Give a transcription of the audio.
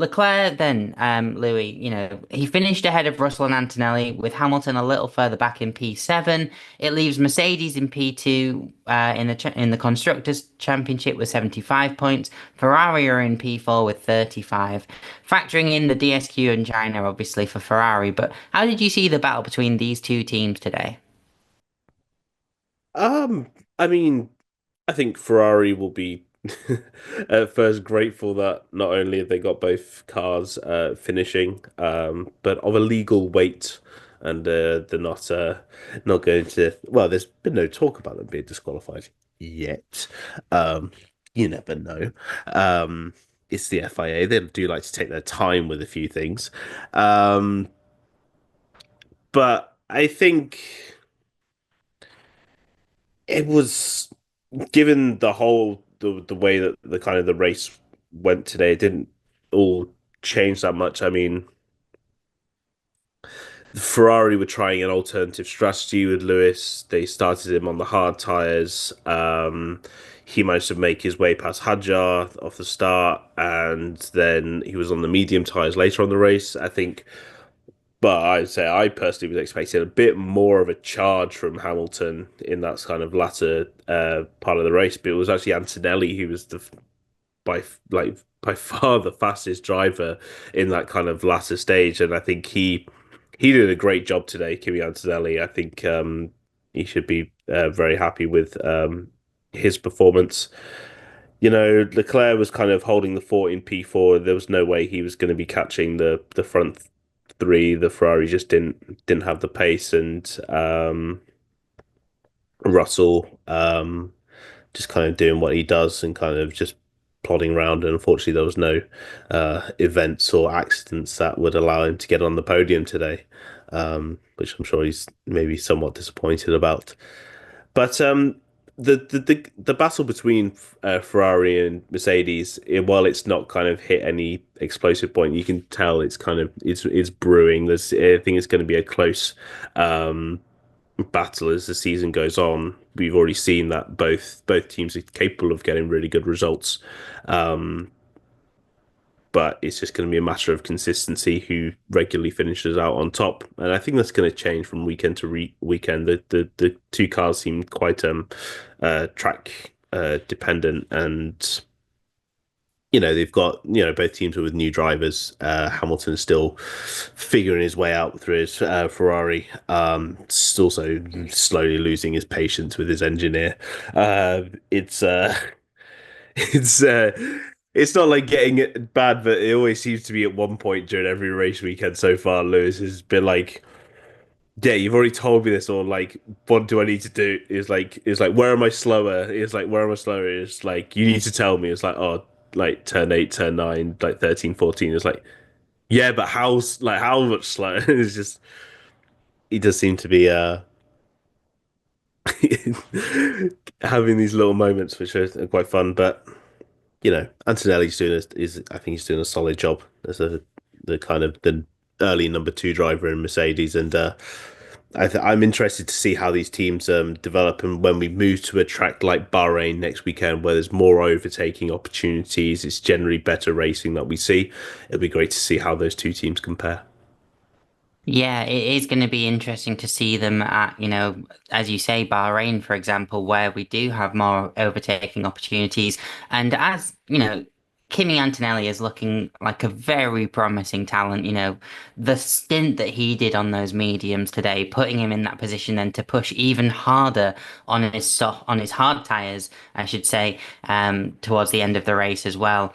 Leclerc then, Louis, he finished ahead of Russell and Antonelli with Hamilton a little further back in P7. It leaves Mercedes in P2 in the Constructors' Championship with 75 points. Ferrari are in P4 with 35. Factoring in the DSQ and China, obviously, for Ferrari. But how did you see the battle between these two teams today? Um, I mean, I think Ferrari will be at first grateful that not only have they got both cars finishing, but of a legal weight, and they're not going to. Well, there's been no talk about them being disqualified yet. Um, you never know. Um, it's the FIA. They do like to take their time with a few things. Um, but I think it was given the way that the kind of the race went today, it didn't all change that much. I mean, Ferrari were trying an alternative strategy with Lewis. They started him on the hard tires. He managed to make his way past Hadjar off the start, and then he was on the medium tires later on the race. I think, but I'd say I personally was expecting a bit more of a charge from Hamilton in that kind of latter part of the race, but it was actually Antonelli who was the by like by far the fastest driver in that kind of latter stage, and I think he did a great job today, Kimi Antonelli. I think he should be very happy with his performance. Leclerc was kind of holding the fort in P4. There was no way he was going to be catching the front three. The Ferrari just didn't have the pace, and Russell just kind of doing what he does and kind of just plodding around. And unfortunately, there was no events or accidents that would allow him to get on the podium today, which I'm sure he's maybe somewhat disappointed about. But the battle between Ferrari and Mercedes, while it's not kind of hit any explosive point, you can tell it's brewing. I think it's going to be a close um, battle as the season goes on. We've already seen that both teams are capable of getting really good results, um, but it's just going to be a matter of consistency who regularly finishes out on top. And I think that's going to change from weekend to weekend. The two cars seem quite track dependent, and they've got both teams are with new drivers. Hamilton's still figuring his way out through his Ferrari. Also slowly losing his patience with his engineer. It's it's uh, it's not like getting it bad, but it always seems to be at one point during every race weekend so far. Lewis has been like, "Yeah, you've already told me this," or like, "What do I need to do?" It's like, "Where am I slower?" It's like, "Where am I slower?" It's like, "You need to tell me." It's like, "Oh, like turn 8, turn 9, like 13, 14." It's like, "Yeah, but how much slower?" It's just he does seem to be having these little moments which are quite fun, but Antonelli's is I think he's doing a solid job as the kind of the early number two driver in Mercedes, and I'm interested to see how these teams develop, and when we move to a track like Bahrain next weekend, where there's more overtaking opportunities, it's generally better racing that we see. It'll be great to see how those two teams compare. Yeah, it is going to be interesting to see them at, as you say, Bahrain, for example, where we do have more overtaking opportunities. And as, Kimi Antonelli is looking like a very promising talent. The stint that he did on those mediums today, putting him in that position then to push even harder on his hard tires, I should say, towards the end of the race as well.